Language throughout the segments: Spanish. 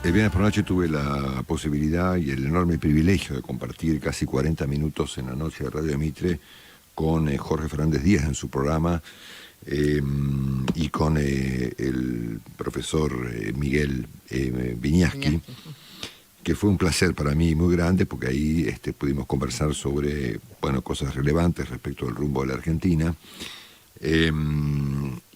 El viernes por la noche tuve la posibilidad y el enorme privilegio de compartir casi 40 minutos en la noche de Radio Mitre con Jorge Fernández Díaz en su programa y con el profesor Miguel Viñaski, que fue un placer para mí muy grande porque ahí pudimos conversar sobre cosas relevantes respecto del rumbo de la Argentina.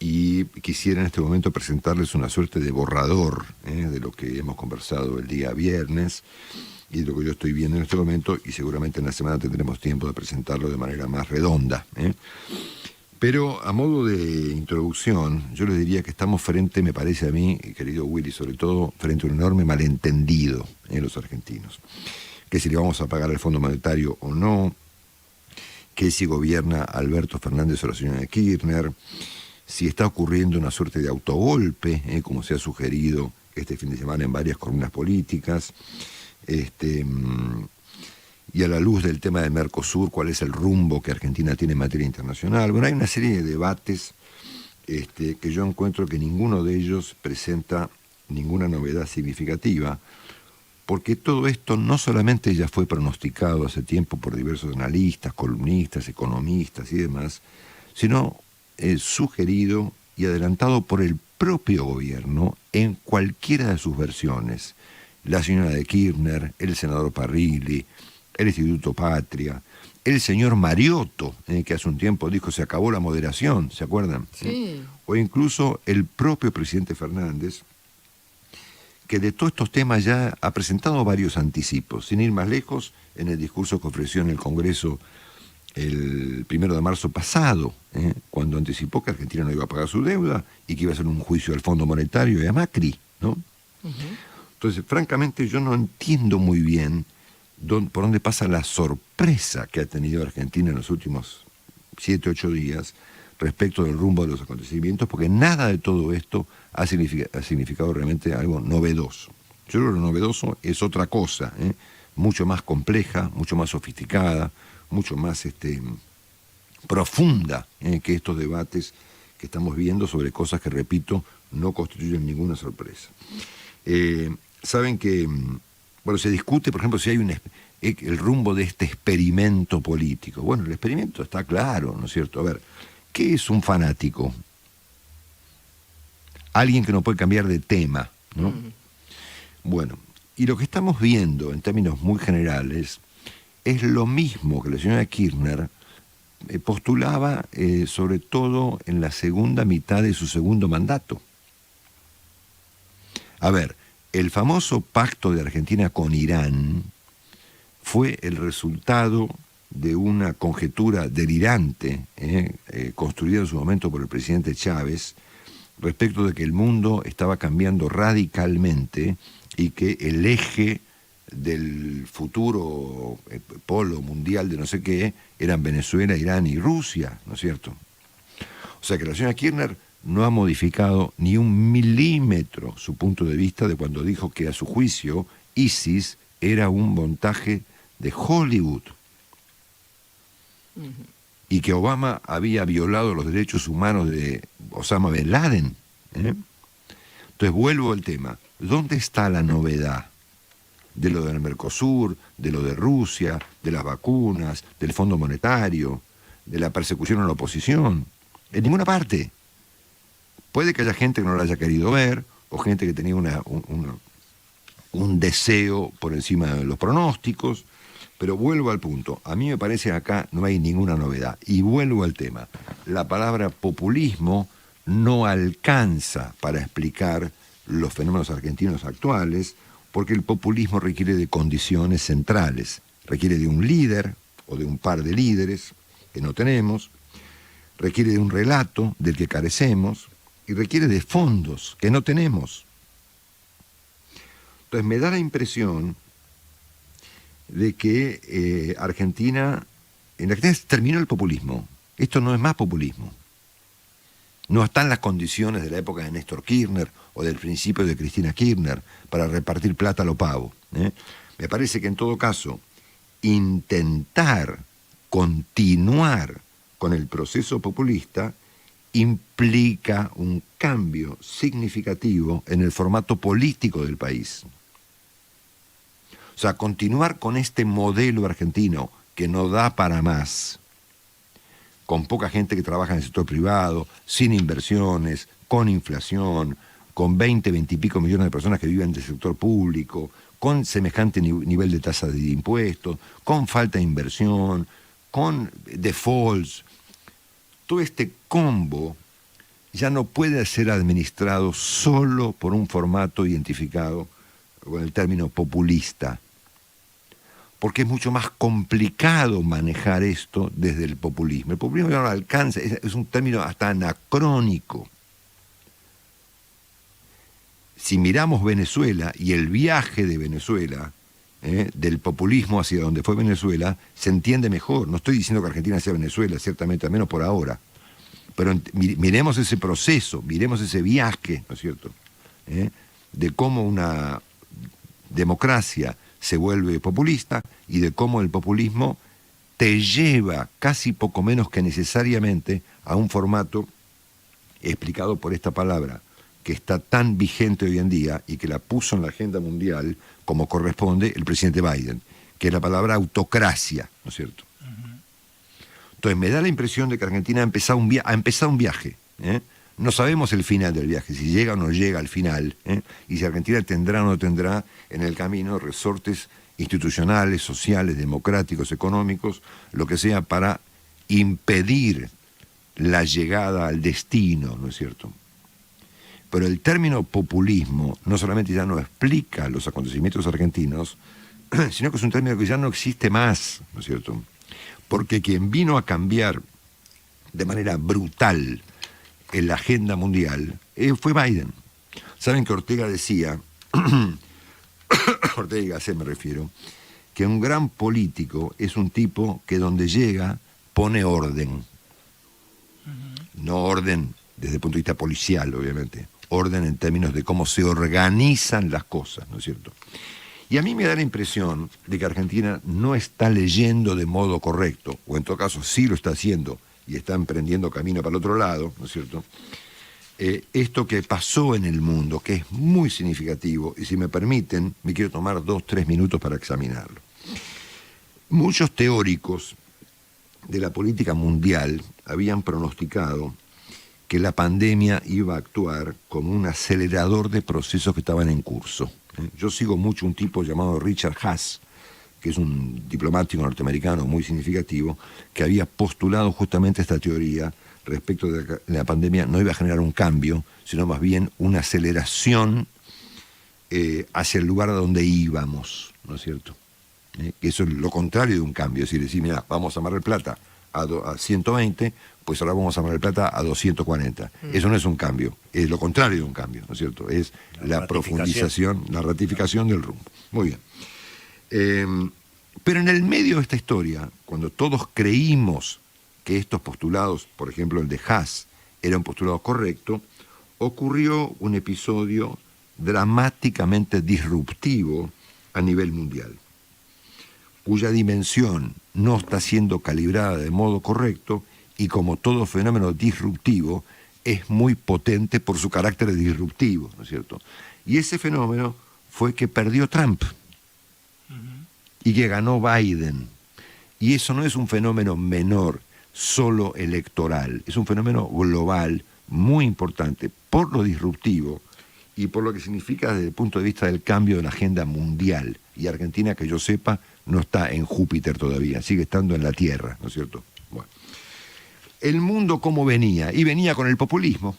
Y quisiera en este momento presentarles una suerte de borrador de lo que hemos conversado el día viernes y de lo que yo estoy viendo en este momento, y seguramente en la semana tendremos tiempo de presentarlo de manera más redonda. Pero a modo de introducción, yo les diría que estamos frente, me parece a mí, querido Willy, sobre todo frente a un enorme malentendido en los argentinos. Que si le vamos a pagar al Fondo Monetario o no, que si gobierna Alberto Fernández o la señora Kirchner, si está ocurriendo una suerte de autogolpe, como se ha sugerido este fin de semana en varias columnas políticas, y a la luz del tema del Mercosur, cuál es el rumbo que Argentina tiene en materia internacional. Bueno, hay una serie de debates que yo encuentro que ninguno de ellos presenta ninguna novedad significativa, porque todo esto no solamente ya fue pronosticado hace tiempo por diversos analistas, columnistas, economistas y demás, sino sugerido y adelantado por el propio gobierno en cualquiera de sus versiones. La señora de Kirchner, el senador Parrilli, el Instituto Patria, el señor Mariotto, que hace un tiempo dijo se acabó la moderación, ¿se acuerdan? Sí. O incluso el propio presidente Fernández, que de todos estos temas ya ha presentado varios anticipos. Sin ir más lejos, en el discurso que ofreció en el Congreso el 1 de marzo pasado, cuando anticipó que Argentina no iba a pagar su deuda y que iba a hacer un juicio al Fondo Monetario y a Macri, ¿no? Entonces, francamente, yo no entiendo muy bien por dónde pasa la sorpresa que ha tenido Argentina en los últimos 7, 8 días respecto del rumbo de los acontecimientos, porque nada de todo esto ha significado realmente algo novedoso. Yo creo que lo novedoso es otra cosa, mucho más compleja, mucho más sofisticada, mucho más profunda que estos debates que estamos viendo sobre cosas que, repito, no constituyen ninguna sorpresa. Saben que, se discute, por ejemplo, si hay el rumbo de este experimento político. Bueno, el experimento está claro, ¿no es cierto? A ver, ¿qué es un fanático? Alguien que no puede cambiar de tema, ¿no? Bueno, y lo que estamos viendo en términos muy generales es lo mismo que la señora Kirchner postulaba sobre todo en la segunda mitad de su segundo mandato. A ver, el famoso pacto de Argentina con Irán fue el resultado de una conjetura delirante construida en su momento por el presidente Chávez respecto de que el mundo estaba cambiando radicalmente y que el eje del futuro polo mundial de no sé qué eran Venezuela, Irán y Rusia, ¿no es cierto? O sea que la señora Kirchner no ha modificado ni un milímetro su punto de vista de cuando dijo que a su juicio ISIS era un montaje de Hollywood y que Obama había violado los derechos humanos de Osama Bin Laden. Entonces vuelvo al tema. ¿Dónde está la novedad de lo del Mercosur, de lo de Rusia, de las vacunas, del Fondo Monetario, de la persecución a la oposición? En ninguna parte. Puede que haya gente que no lo haya querido ver, o gente que tenía un deseo por encima de los pronósticos, pero vuelvo al punto. A mí me parece que acá no hay ninguna novedad. Y vuelvo al tema. La palabra populismo no alcanza para explicar los fenómenos argentinos actuales, porque el populismo requiere de condiciones centrales. Requiere de un líder o de un par de líderes que no tenemos, requiere de un relato del que carecemos y requiere de fondos que no tenemos. Entonces me da la impresión de que en Argentina terminó el populismo. Esto no es más populismo. No están las condiciones de la época de Néstor Kirchner o del principio de Cristina Kirchner para repartir plata a lo pavo. Me parece que en todo caso intentar continuar con el proceso populista implica un cambio significativo en el formato político del país. O sea, continuar con este modelo argentino que no da para más, con poca gente que trabaja en el sector privado, sin inversiones, con inflación, con 20 y pico millones de personas que viven del sector público, con semejante nivel de tasa de impuestos, con falta de inversión, con defaults. Todo este combo ya no puede ser administrado solo por un formato identificado con el término populista, porque es mucho más complicado manejar esto desde el populismo. El populismo ya no alcanza, es un término hasta anacrónico. Si miramos Venezuela y el viaje de Venezuela, del populismo hacia donde fue Venezuela, se entiende mejor. No estoy diciendo que Argentina sea Venezuela, ciertamente, al menos por ahora. Pero miremos ese proceso, miremos ese viaje, ¿no es cierto?, de cómo una democracia se vuelve populista y de cómo el populismo te lleva casi poco menos que necesariamente a un formato explicado por esta palabra que está tan vigente hoy en día y que la puso en la agenda mundial como corresponde el presidente Biden, que es la palabra autocracia, ¿no es cierto? Entonces me da la impresión de que Argentina ha empezado un viaje. No sabemos el final del viaje, si llega o no llega al final, y si Argentina tendrá o no tendrá en el camino resortes institucionales, sociales, democráticos, económicos, lo que sea, para impedir la llegada al destino, ¿no es cierto? Pero el término populismo no solamente ya no explica los acontecimientos argentinos, sino que es un término que ya no existe más, ¿no es cierto? Porque quien vino a cambiar de manera brutal en la agenda mundial fue Biden. Saben que Ortega decía, Ortega y Gasset me refiero, que un gran político es un tipo que donde llega pone orden. No orden desde el punto de vista policial, obviamente, orden en términos de cómo se organizan las cosas, ¿no es cierto? Y a mí me da la impresión de que Argentina no está leyendo de modo correcto, o en todo caso sí lo está haciendo y está emprendiendo camino para el otro lado, ¿no es cierto? Esto que pasó en el mundo, que es muy significativo, y si me permiten, me quiero tomar 2-3 minutos para examinarlo. Muchos teóricos de la política mundial habían pronosticado que la pandemia iba a actuar como un acelerador de procesos que estaban en curso. Yo sigo mucho un tipo llamado Richard Haas, que es un diplomático norteamericano muy significativo, que había postulado justamente esta teoría respecto de que la pandemia no iba a generar un cambio, sino más bien una aceleración hacia el lugar a donde íbamos, ¿no es cierto? Que eso es lo contrario de un cambio, es decir, mira, vamos a Mar del Plata a 120, pues ahora vamos a Mar del Plata a 240. Eso no es un cambio, es lo contrario de un cambio, ¿no es cierto? Es la profundización, la ratificación del rumbo. Muy bien. Pero en el medio de esta historia, cuando todos creímos que estos postulados, por ejemplo el de Haas, era un postulado correcto, ocurrió un episodio dramáticamente disruptivo a nivel mundial, cuya dimensión no está siendo calibrada de modo correcto y, como todo fenómeno disruptivo, es muy potente por su carácter disruptivo, ¿no es cierto? Y ese fenómeno fue que perdió Trump y que ganó Biden. Y eso no es un fenómeno menor, solo electoral, es un fenómeno global muy importante por lo disruptivo y por lo que significa desde el punto de vista del cambio de la agenda mundial. Y Argentina, que yo sepa, no está en Júpiter todavía, sigue estando en la Tierra, ¿no es cierto? Bueno. El mundo, ¿cómo venía? Y venía con el populismo.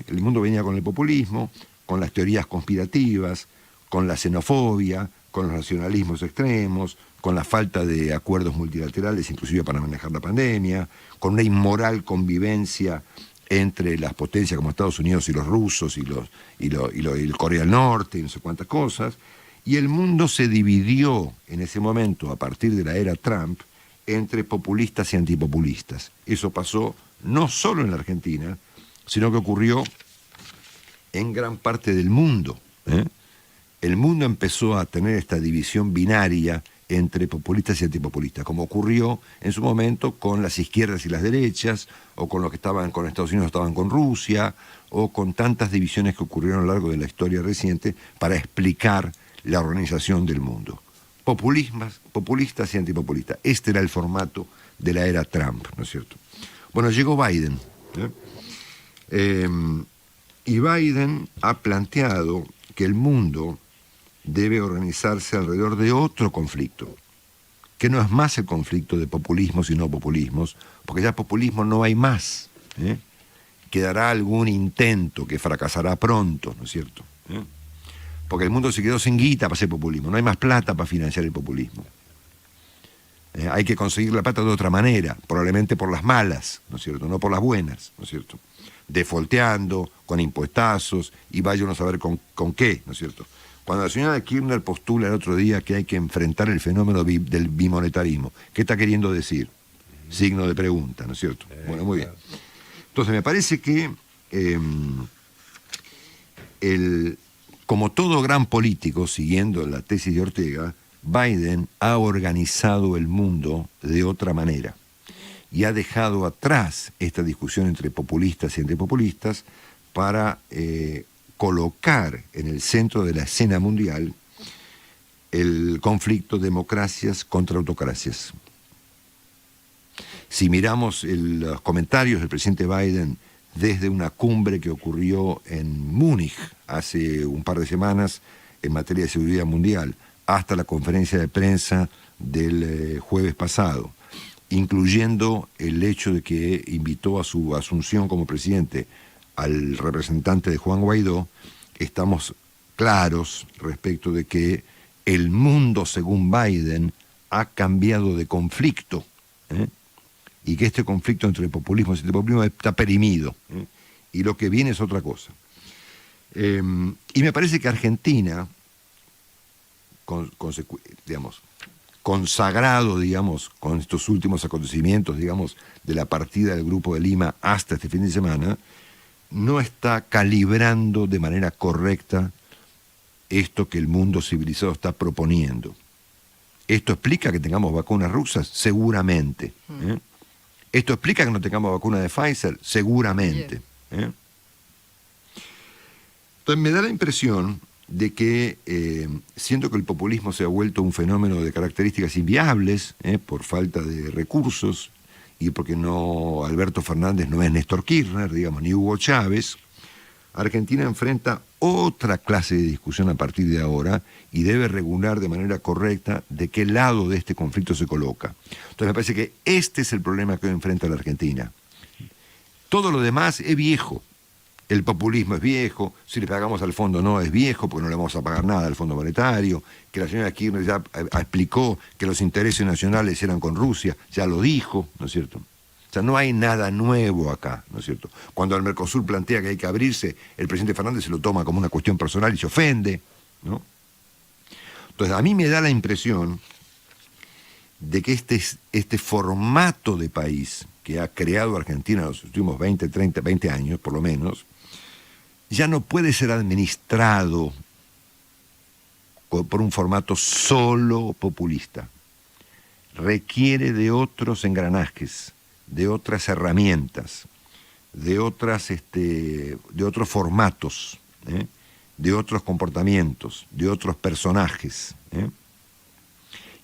El mundo venía con el populismo, con las teorías conspirativas, con la xenofobia, con los nacionalismos extremos, con la falta de acuerdos multilaterales, inclusive para manejar la pandemia, con una inmoral convivencia entre las potencias como Estados Unidos y los rusos y Corea del Norte y no sé cuántas cosas. Y el mundo se dividió en ese momento, a partir de la era Trump, entre populistas y antipopulistas. Eso pasó no solo en la Argentina, sino que ocurrió en gran parte del mundo. El mundo empezó a tener esta división binaria entre populistas y antipopulistas, como ocurrió en su momento con las izquierdas y las derechas, o con los que estaban con Estados Unidos, estaban con Rusia, o con tantas divisiones que ocurrieron a lo largo de la historia reciente para explicar la organización del mundo. Populistas y antipopulistas. Este era el formato de la era Trump, ¿no es cierto? Bueno, llegó Biden, y Biden ha planteado que el mundo debe organizarse alrededor de otro conflicto, que no es más el conflicto de populismos y no populismos, porque ya populismo no hay más. Quedará algún intento que fracasará pronto, ¿no es cierto? Porque el mundo se quedó sin guita para hacer populismo, no hay más plata para financiar el populismo. Hay que conseguir la plata de otra manera, probablemente por las malas, ¿no es cierto? No por las buenas, ¿no es cierto? Defolteando, con impuestazos, y vayan a saber con qué, ¿no es cierto? Cuando la señora Kirchner postula el otro día que hay que enfrentar el fenómeno del bimonetarismo, ¿qué está queriendo decir? Signo de pregunta, ¿no es cierto? Bueno, muy bien. Entonces, me parece que como todo gran político, siguiendo la tesis de Ortega, Biden ha organizado el mundo de otra manera y ha dejado atrás esta discusión entre populistas y antipopulistas para colocar en el centro de la escena mundial el conflicto democracias contra autocracias. Si miramos los comentarios del presidente Biden desde una cumbre que ocurrió en Múnich hace un par de semanas en materia de seguridad mundial, hasta la conferencia de prensa del jueves pasado, incluyendo el hecho de que invitó a su asunción como presidente al representante de Juan Guaidó, estamos claros respecto de que el mundo, según Biden, ha cambiado de conflicto, y que este conflicto entre populismo y antipopulismo está perimido, y lo que viene es otra cosa. Y me parece que Argentina, consagrado, digamos, con estos últimos acontecimientos, digamos, de la partida del Grupo de Lima hasta este fin de semana, no está calibrando de manera correcta esto que el mundo civilizado está proponiendo. ¿Esto explica que tengamos vacunas rusas? Seguramente. ¿Esto explica que no tengamos vacuna de Pfizer? Seguramente. Entonces me da la impresión de que, siendo que el populismo se ha vuelto un fenómeno de características inviables, por falta de recursos, y porque no Alberto Fernández no es Néstor Kirchner, digamos, ni Hugo Chávez, Argentina enfrenta otra clase de discusión a partir de ahora y debe regular de manera correcta de qué lado de este conflicto se coloca. Entonces me parece que este es el problema que hoy enfrenta la Argentina. Todo lo demás es viejo. El populismo es viejo, si le pagamos al fondo no es viejo, porque no le vamos a pagar nada al Fondo Monetario, que la señora Kirchner ya explicó que los intereses nacionales eran con Rusia, ya lo dijo, ¿no es cierto? O sea, no hay nada nuevo acá, ¿no es cierto? Cuando el Mercosur plantea que hay que abrirse, el presidente Fernández se lo toma como una cuestión personal y se ofende, ¿no? Entonces, a mí me da la impresión de que este formato de país que ha creado Argentina en los últimos 20, 30, 20 años, por lo menos, ya no puede ser administrado por un formato solo populista. Requiere de otros engranajes, de otras herramientas, de otros formatos, de otros comportamientos, de otros personajes.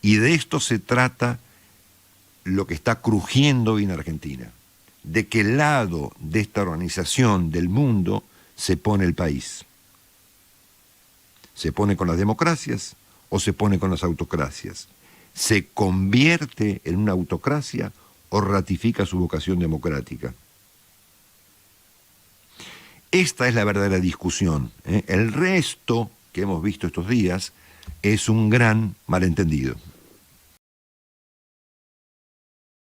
Y de esto se trata lo que está crujiendo hoy en Argentina. ¿De qué lado de esta organización del mundo se pone el país? ¿Se pone con las democracias o se pone con las autocracias? ¿Se convierte en una autocracia o ratifica su vocación democrática? Esta es la verdadera discusión. El resto que hemos visto estos días es un gran malentendido.